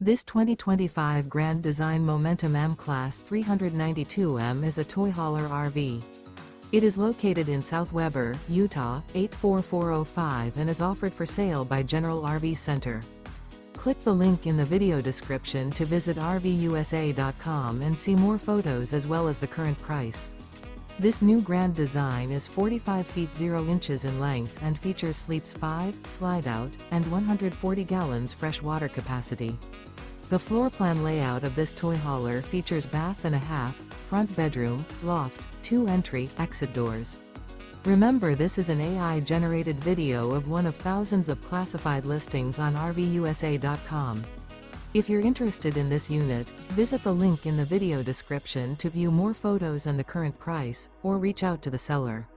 This 2025 Grand Design Momentum M-Class 392M is a toy hauler RV. It is located in South Weber, Utah, 84405 and is offered for sale by General RV Center. Click the link in the video description to visit RVUSA.com and see more photos as well as the current price. This new grand design is 45 feet 0 inches in length and features sleeps 5, slide-out, and 140 gallons fresh water capacity. The floor plan layout of this toy hauler features bath and a half, front bedroom, loft, 2 entry, exit doors. Remember, this is an AI-generated video of one of thousands of classified listings on RVUSA.com. If you're interested in this unit, visit the link in the video description to view more photos and the current price, or reach out to the seller.